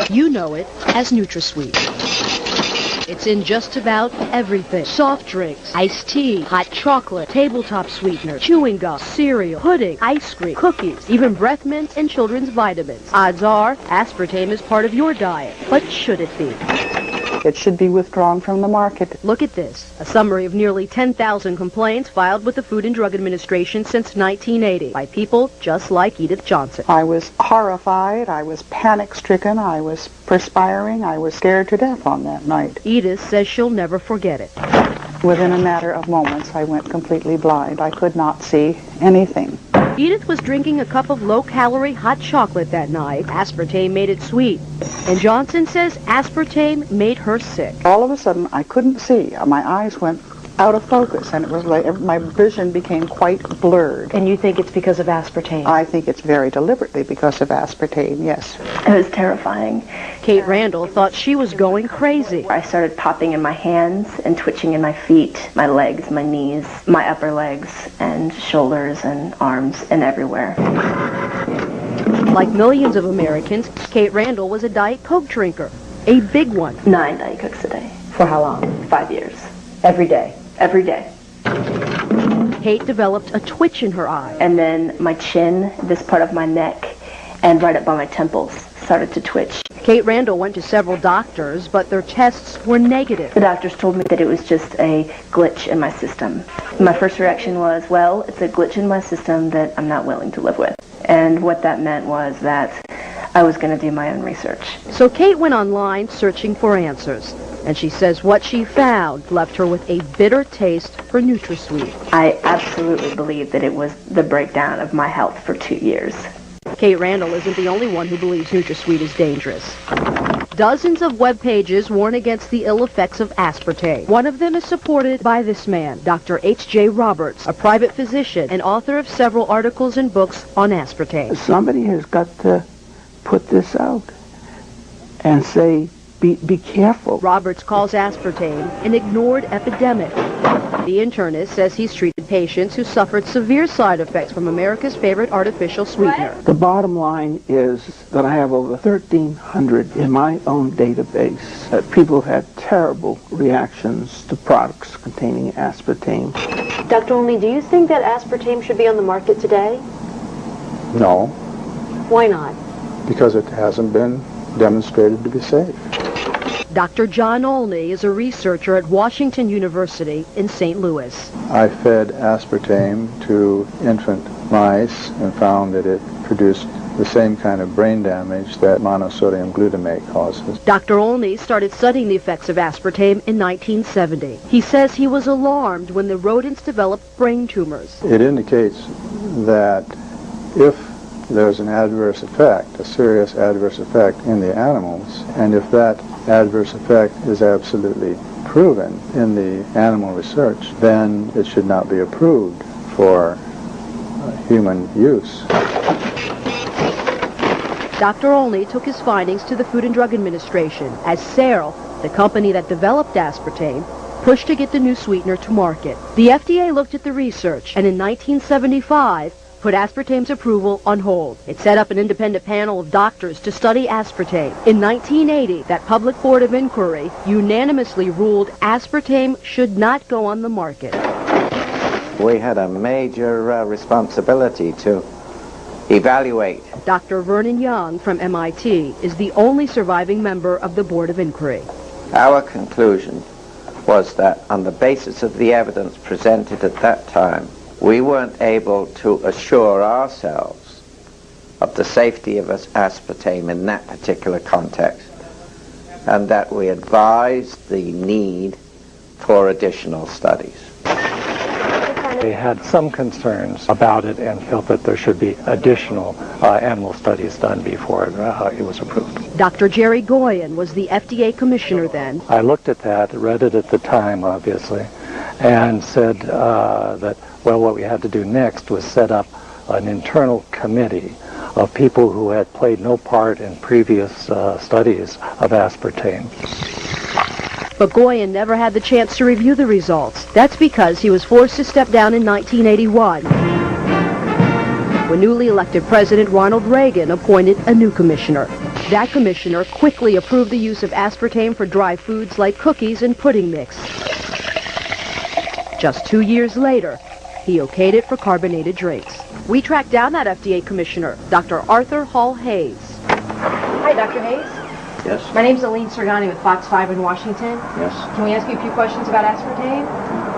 You know it as NutraSweet. It's in just about everything. Soft drinks, iced tea, hot chocolate, tabletop sweetener, chewing gum, cereal, pudding, ice cream, cookies, even breath mints and children's vitamins. Odds are, aspartame is part of your diet. But should it be? It should be withdrawn from the market. Look at this. A summary of nearly 10,000 complaints filed with the Food and Drug Administration since 1980 by people just like Edith Johnson. I was horrified. I was panic-stricken. I was perspiring. I was scared to death on that night. Edith says she'll never forget it. Within a matter of moments, I went completely blind. I could not see anything. Edith was drinking a cup of low-calorie hot chocolate that night. Aspartame made it sweet. And Johnson says aspartame made her sick. All of a sudden, I couldn't see. My eyes went out of focus, and it was like my vision became quite blurred. And you think it's because of aspartame? I think it's very deliberately because of aspartame, yes. It was terrifying. Kate Randall thought she was going crazy. I started popping in my hands and twitching in my feet, my legs, my knees, my upper legs, and shoulders and arms and everywhere. Like millions of Americans, Kate Randall was a Diet Coke drinker, a big one. 9 Diet Cokes a day. For how long? 5 years. Every day. Every day. Kate developed a twitch in her eye. And then my chin, this part of my neck, and right up by my temples started to twitch. Kate Randall went to several doctors, but their tests were negative. The doctors told me that it was just a glitch in my system. My first reaction was, well, it's a glitch in my system that I'm not willing to live with. And what that meant was that I was going to do my own research. So Kate went online searching for answers. And she says what she found left her with a bitter taste for NutraSweet. I absolutely believe that it was the breakdown of my health for 2 years. Kate Randall isn't the only one who believes NutraSweet is dangerous. Dozens of web pages warn against the ill effects of aspartame. One of them is supported by this man, Dr. H.J. Roberts, a private physician and author of several articles and books on aspartame. Somebody has got to put this out and say, be careful. Roberts calls aspartame an ignored epidemic. The internist says he's treated patients who suffered severe side effects from America's favorite artificial sweetener. The bottom line is that I have over 1,300 in my own database that people have had terrible reactions to products containing aspartame. Dr. Olney, do you think that aspartame should be on the market today? No, Why not? because it hasn't been demonstrated to be safe. Dr. John Olney is a researcher at Washington University in St. Louis. I fed aspartame to infant mice and found that it produced the same kind of brain damage that monosodium glutamate causes. Dr. Olney started studying the effects of aspartame in 1970. He says he was alarmed when the rodents developed brain tumors. It indicates that if there's an adverse effect, a serious adverse effect in the animals, and if that adverse effect is absolutely proven in the animal research, then it should not be approved for human use. Dr. Olney took his findings to the Food and Drug Administration as Seril, the company that developed aspartame, pushed to get the new sweetener to market. The FDA looked at the research and in 1975 put aspartame's approval on hold. It set up an independent panel of doctors to study aspartame. In 1980, that public board of inquiry unanimously ruled aspartame should not go on the market. We had a major responsibility to evaluate. Dr. Vernon Young from MIT is the only surviving member of the board of inquiry. Our conclusion was that on the basis of the evidence presented at that time, we weren't able to assure ourselves of the safety of aspartame in that particular context, and that we advised the need for additional studies. They had some concerns about it and felt that there should be additional animal studies done before it was approved. Dr. Jerry Goyen was the FDA commissioner then. I looked at that, read it at the time, obviously, and said that, well, what we had to do next was set up an internal committee of people who had played no part in previous studies of aspartame. But Goyen never had the chance to review the results. That's because he was forced to step down in 1981 when newly elected President Ronald Reagan appointed a new commissioner. That commissioner quickly approved the use of aspartame for dry foods like cookies and pudding mix. Just 2 years later, he okayed it for carbonated drinks. We tracked down that FDA commissioner, Dr. Arthur Hall Hayes. Hi, Dr. Hayes. Yes? My name's Aline Sergani with Fox 5 in Washington. Yes? Can we ask you a few questions about aspartame?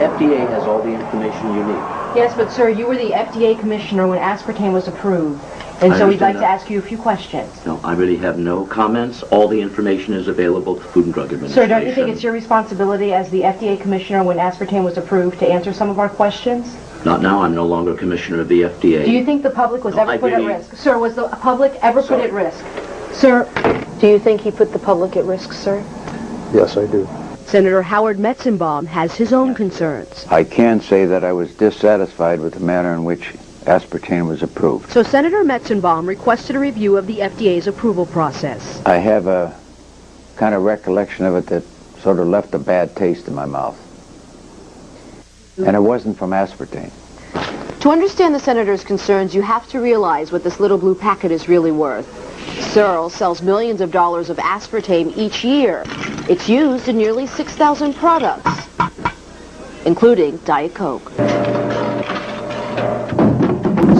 FDA has all the information you need. Yes, but sir, you were the FDA commissioner when aspartame was approved, and so we'd like to ask you a few questions. No, I really have no comments. All the information is available to the Food and Drug Administration. Sir, don't you think it's your responsibility as the FDA commissioner when aspartame was approved to answer some of our questions? Not now. I'm no longer commissioner of the FDA. Do you think the public was No, ever I put at really- risk? Sir, was the public ever put Sorry. at risk? Sir, do you think he put the public at risk, sir? Yes, I do. Senator Howard Metzenbaum has his own concerns. I can say that I was dissatisfied with the manner in which aspartame was approved. So Senator Metzenbaum requested a review of the FDA's approval process. I have a kind of recollection of it that sort of left a bad taste in my mouth. And it wasn't from aspartame. To understand the senator's concerns, you have to realize what this little blue packet is really worth. Searle sells millions of dollars of aspartame each year. It's used in nearly 6,000 products, including Diet Coke.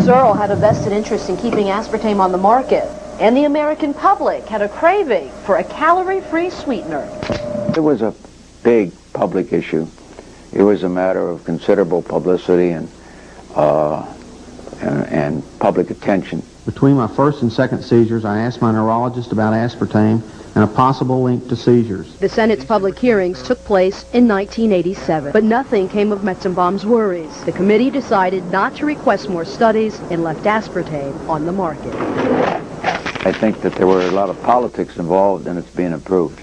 Searle had a vested interest in keeping aspartame on the market, and the American public had a craving for a calorie-free sweetener. It was a big public issue. It was a matter of considerable publicity and public attention. Between my first and second seizures, I asked my neurologist about aspartame and a possible link to seizures. The Senate's public hearings took place in 1987, but nothing came of Metzenbaum's worries. The committee decided not to request more studies and left aspartame on the market. I think that there were a lot of politics involved in its being approved.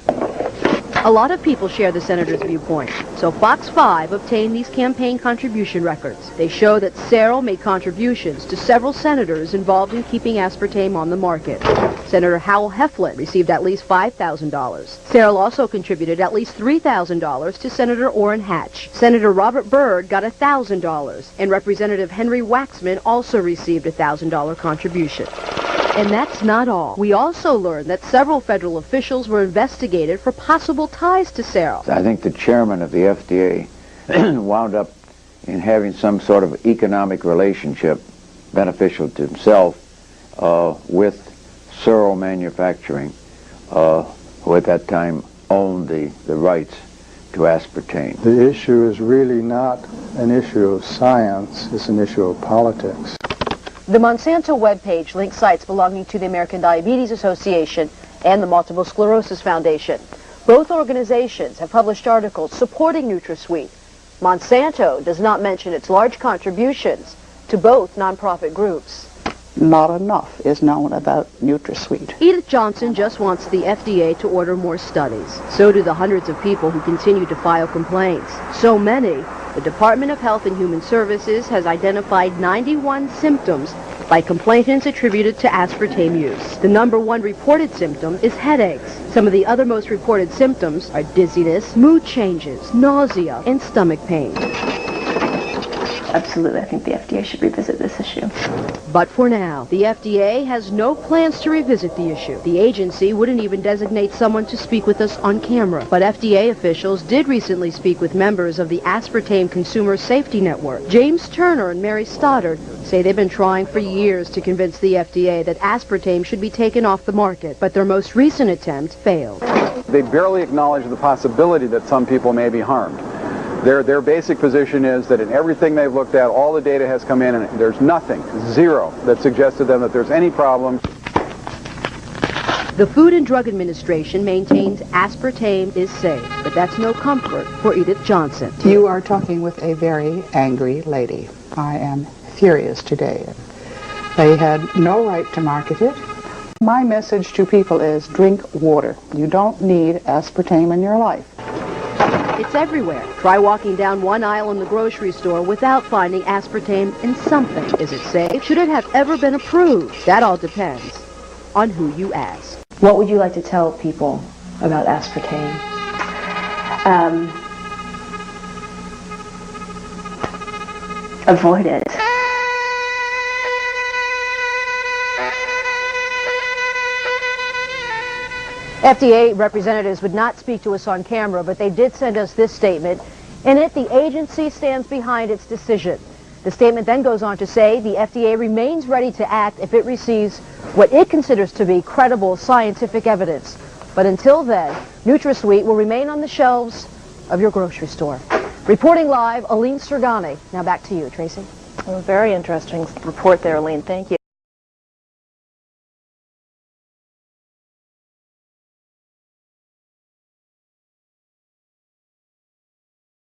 A lot of people share the senator's viewpoint, so Fox 5 obtained these campaign contribution records. They show that Searle made contributions to several senators involved in keeping aspartame on the market. Senator Howell Heflin received at least $5,000. Searle also contributed at least $3,000 to Senator Orrin Hatch. Senator Robert Byrd got $1,000, and Representative Henry Waxman also received a $1,000 contribution. And that's not all. We also learned that several federal officials were investigated for possible ties to Searle. I think the chairman of the FDA wound up in having some sort of economic relationship beneficial to himself with Searle Manufacturing, who at that time owned the rights to aspartame. The issue is really not an issue of science, it's an issue of politics. The Monsanto webpage links sites belonging to the American Diabetes Association and the Multiple Sclerosis Foundation. Both organizations have published articles supporting NutraSweet. Monsanto does not mention its large contributions to both nonprofit groups. Not enough is known about NutraSweet. Edith Johnson just wants the FDA to order more studies. So do the hundreds of people who continue to file complaints. So many, the Department of Health and Human Services has identified 91 symptoms by complainants attributed to aspartame use. The number one reported symptom is headaches. Some of the other most reported symptoms are dizziness, mood changes, nausea, and stomach pain. Absolutely, I think the FDA should revisit this issue. But for now, the FDA has no plans to revisit the issue. The agency wouldn't even designate someone to speak with us on camera. But FDA officials did recently speak with members of the Aspartame Consumer Safety Network. James Turner and Mary Stoddard say they've been trying for years to convince the FDA that aspartame should be taken off the market, but their most recent attempt failed. They barely acknowledge the possibility that some people may be harmed. Their basic position is that in everything they've looked at, all the data has come in and there's nothing, zero, that suggests to them that there's any problem. The Food and Drug Administration maintains aspartame is safe, but that's no comfort for Edith Johnson. You are talking with a very angry lady. I am furious today. They had no right to market it. My message to people is drink water. You don't need aspartame in your life. It's everywhere. Try walking down one aisle in the grocery store without finding aspartame in something. Is it safe? Should it have ever been approved? That all depends on who you ask. What would you like to tell people about aspartame? Avoid it. FDA representatives would not speak to us on camera, but they did send us this statement. In it, the agency stands behind its decision. The statement then goes on to say the FDA remains ready to act if it receives what it considers to be credible scientific evidence. But until then, NutraSweet will remain on the shelves of your grocery store. Reporting live, Aline Sergani. Now back to you, Tracy. Well, very interesting report there, Aline. Thank you.